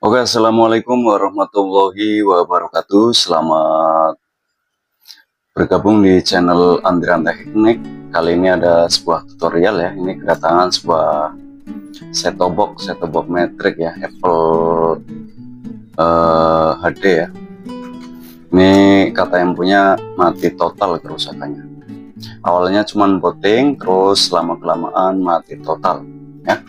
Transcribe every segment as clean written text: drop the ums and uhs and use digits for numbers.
Oke, assalamualaikum warahmatullahi wabarakatuh. Selamat bergabung di channel Andrian Teknik. Kali ini ada sebuah tutorial ya. Ini kedatangan sebuah set-top box metrik ya, Apple HD ya. Ini kata yang punya mati total kerusakannya. Awalnya cuman booting, terus lama-kelamaan mati total ya.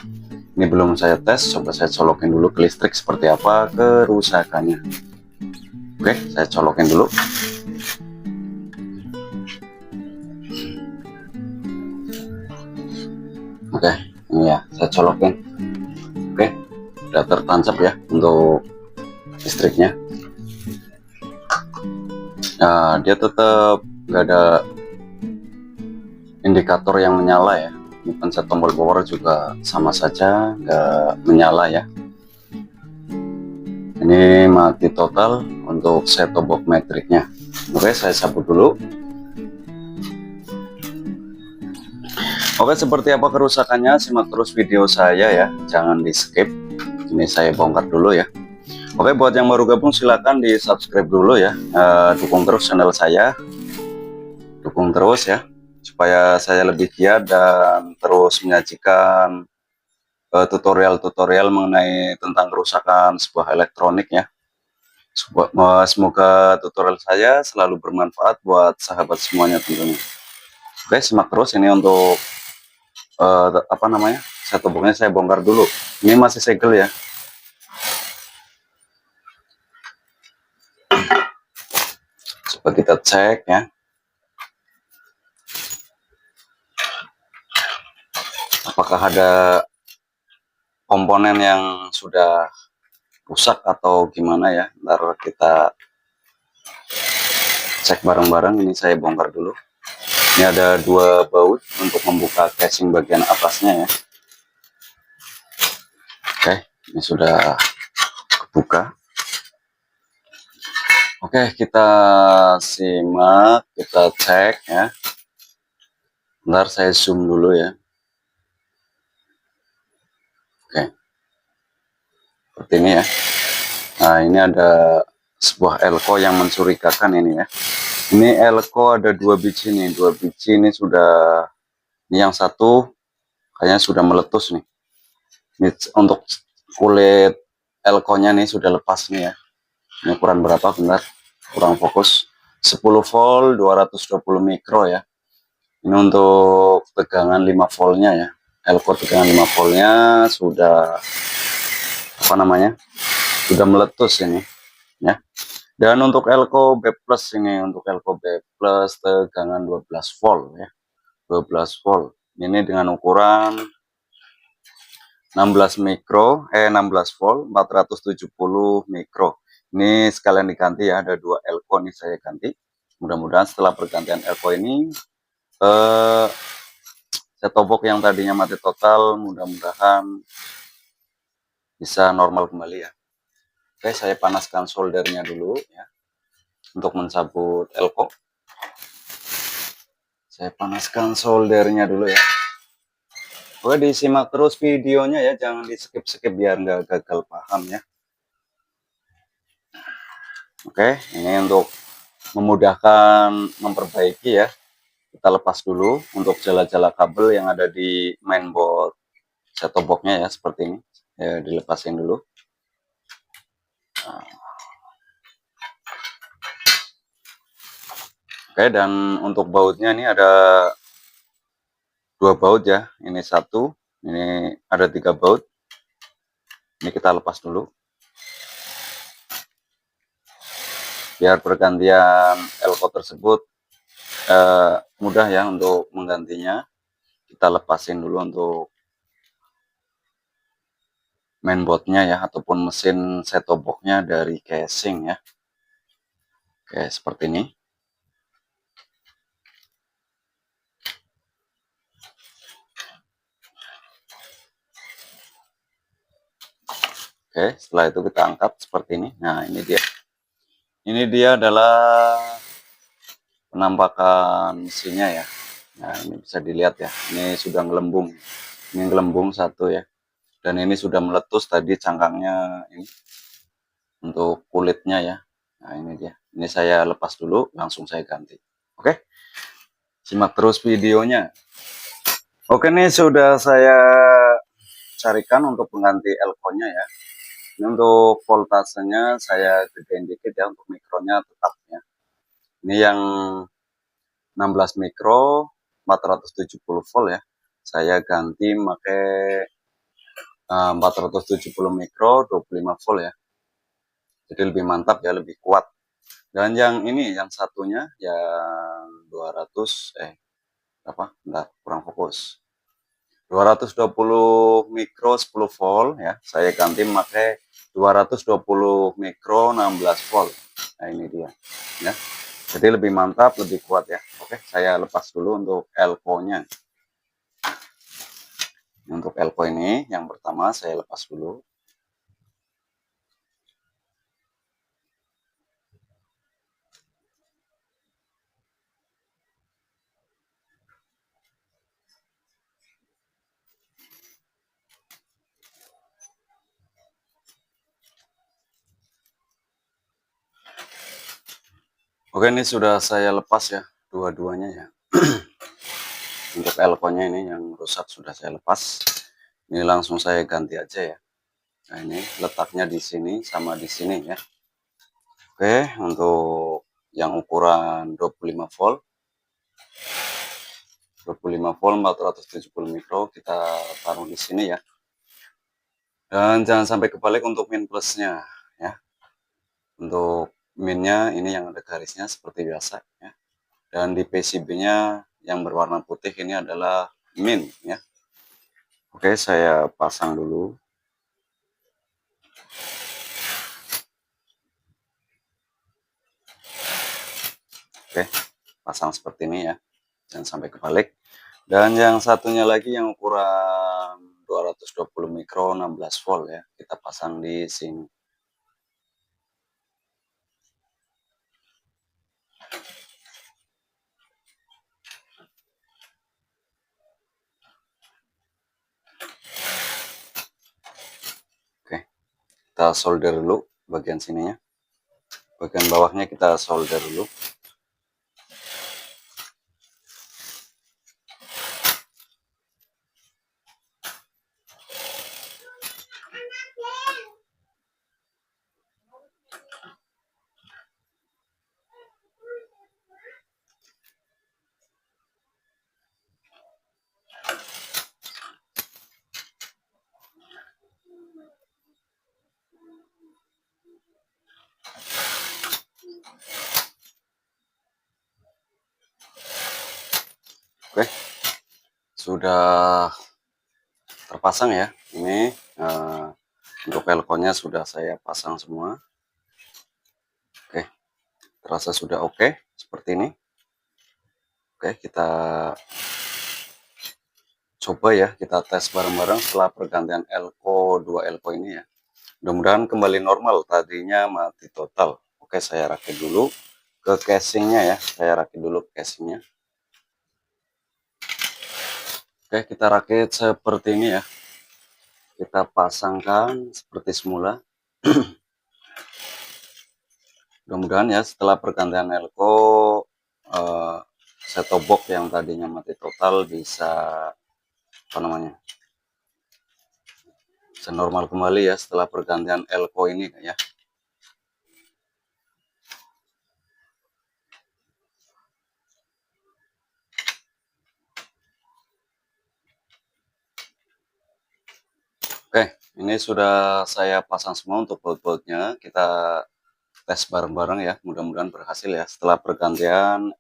Ini belum saya tes, coba saya colokin dulu ke listrik seperti apa kerusakannya. Oke, saya colokin dulu. Oke, ini ya, saya colokin. Oke, udah tertancap ya untuk listriknya. Nah, dia tetap nggak ada indikator yang menyala ya. Ini pencet tombol power juga sama saja nggak menyala ya. Ini mati total untuk set-top box metriknya. Oke, saya cabut dulu. Oke, seperti apa kerusakannya? Simak terus video saya ya, jangan di skip. Ini saya bongkar dulu ya. Oke, buat yang baru gabung silahkan di subscribe dulu ya. Dukung terus channel saya, dukung terus ya, supaya saya lebih giat dan terus menyajikan tutorial-tutorial mengenai tentang kerusakan sebuah elektronik ya. Semoga tutorial saya selalu bermanfaat buat sahabat semuanya tentunya. Oke, simak terus. Ini untuk set-top box-nya saya bongkar dulu. Ini masih segel ya. Coba kita cek ya, apakah ada komponen yang sudah rusak atau gimana ya. Ntar kita cek bareng-bareng. Ini saya bongkar dulu. Ini ada dua baut untuk membuka casing bagian atasnya ya. Oke, ini sudah kebuka. Oke, kita simak, kita cek ya. Bentar saya zoom dulu ya. Oke, seperti ini ya. Nah, ini ada sebuah elko yang mencurigakan ini ya. Ini elko ada dua biji nih, dua biji ini sudah, ini yang satu kayaknya sudah meletus nih. Ini untuk kulit elko-nya nih sudah lepas nih ya. Ini ukuran berapa? Bentar, kurang fokus. 10 volt 220 mikro ya. Ini untuk tegangan 5 voltnya ya. Elko tegangan 5 voltnya sudah sudah meletus ini ya. Dan untuk elko B plus ini, untuk elko B plus tegangan 12 volt ya. 12 volt. Ini dengan ukuran 16 volt 470 mikro. Ini sekalian diganti ya, ada dua elko nih saya ganti. Mudah-mudahan setelah pergantian elko ini set-top box yang tadinya mati total mudah-mudahan bisa normal kembali ya. Oke, saya panaskan soldernya dulu ya untuk mencabut elko. Saya panaskan soldernya dulu ya. Oke, disimak terus videonya ya, jangan di skip-skip biar nggak gagal paham ya. Oke, ini untuk memudahkan memperbaiki ya, kita lepas dulu untuk jala-jala kabel yang ada di mainboard set-top box-nya ya, seperti ini ya, dilepasin dulu. Nah. Oke, dan untuk bautnya ini ada dua baut ya, ini satu, ini ada 3 baut. Ini kita lepas dulu biar pergantian elko tersebut mudah ya untuk menggantinya. Kita lepasin dulu untuk mainboardnya ya, ataupun mesin set-top box-nya dari casing ya. Oke, seperti ini. Oke, setelah itu kita angkat seperti ini. Nah, ini dia. Ini dia adalah penampakan mesinnya ya. Nah, ini bisa dilihat ya. Ini sudah gelembung. Ini gelembung satu ya. Dan ini sudah meletus tadi cangkangnya ini. untuk kulitnya ya. Nah ini dia, ini saya lepas dulu, langsung saya ganti. Oke, simak terus videonya. Oke, nih sudah saya carikan untuk pengganti elko-nya ya. Ini untuk voltasenya saya gedein dikit ya, untuk mikronya tetap ya. Ini yang 16 mikro 470 volt ya. Saya ganti pakai 470 mikro 25 volt ya. Jadi lebih mantap ya, lebih kuat. Dan yang ini, yang satunya yang 200 apa? Bentar, kurang fokus. 220 mikro 10 volt ya. Saya ganti pakai 220 mikro 16 volt. Nah, ini dia ya. Jadi lebih mantap, lebih kuat ya. Oke, saya lepas dulu untuk elko-nya. Untuk elko ini yang pertama saya lepas dulu. Oke, ini sudah saya lepas ya, dua-duanya ya. Untuk elko-nya ini yang rusak sudah saya lepas. Ini langsung saya ganti aja ya. Nah, ini letaknya di sini sama di sini ya. Oke, untuk yang ukuran 25 volt 25 volt 470 mikro kita taruh di sini ya. Dan jangan sampai kebalik untuk min plusnya ya. Untuk minnya ini yang ada garisnya seperti biasa ya. Dan di PCB-nya yang berwarna putih ini adalah min ya. Oke, saya pasang dulu. Oke, pasang seperti ini ya. Jangan sampai kebalik. Dan yang satunya lagi yang ukuran 220 mikro 16 volt ya. Kita pasang di sini. Oke, kita solder dulu bagian sininya. Bagian bawahnya kita solder dulu. Oke, sudah terpasang ya. Ini untuk elko-nya sudah saya pasang semua. Oke, terasa sudah oke seperti ini. Oke, kita coba ya, kita tes bareng-bareng setelah pergantian elko 2 elko ini ya. Mudah-mudahan kembali normal, tadinya mati total. Oke, saya rakit dulu ke casingnya ya. Saya rakit dulu ke casingnya. Oke, kita rakit seperti ini ya. Kita pasangkan seperti semula. Mudah-mudahan ya setelah pergantian elko set-top box yang tadinya mati total bisa apa namanya, bisa normal kembali ya setelah pergantian elko ini ya. Oke, ini sudah saya pasang semua untuk baut-bautnya. Kita tes bareng-bareng ya, mudah-mudahan berhasil ya setelah pergantian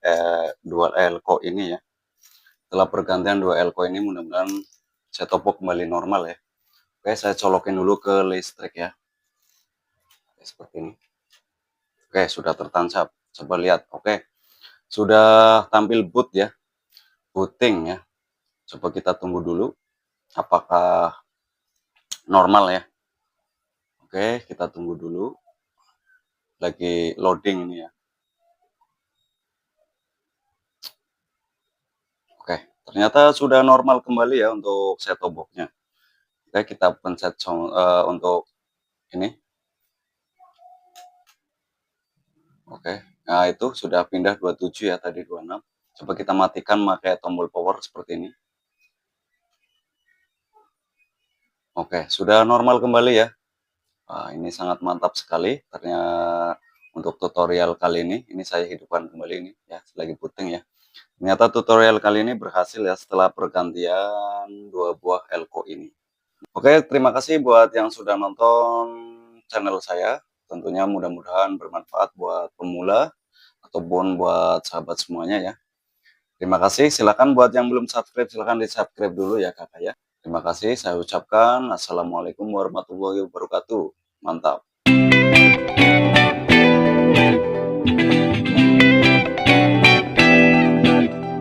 dual elko ini ya. Setelah pergantian dua elko ini mudah-mudahan set-top box kembali normal ya. Oke, saya colokin dulu ke listrik ya. Oke, seperti ini. Oke, sudah tertancap. Coba lihat. Oke, sudah tampil boot ya, booting ya. Coba kita tunggu dulu apakah normal ya. Oke, kita tunggu dulu. Lagi loading ini ya. Oke, ternyata sudah normal kembali ya untuk set-top box-nya. Oke, kita pencet untuk ini. Oke, nah itu sudah pindah 27 ya, tadi 26. Coba kita matikan pakai tombol power seperti ini. Oke, sudah normal kembali ya. Wah, ini sangat mantap sekali. Ternyata untuk tutorial kali ini saya hidupkan kembali ini ya, lagi puting ya. Ternyata tutorial kali ini berhasil ya setelah pergantian dua buah elko ini. Oke, terima kasih buat yang sudah nonton channel saya. Tentunya mudah-mudahan bermanfaat buat pemula ataupun buat sahabat semuanya ya. Terima kasih. Silakan buat yang belum subscribe, silakan di-subscribe dulu ya kakak ya. Terima kasih. Saya ucapkan assalamualaikum warahmatullahi wabarakatuh. Mantap.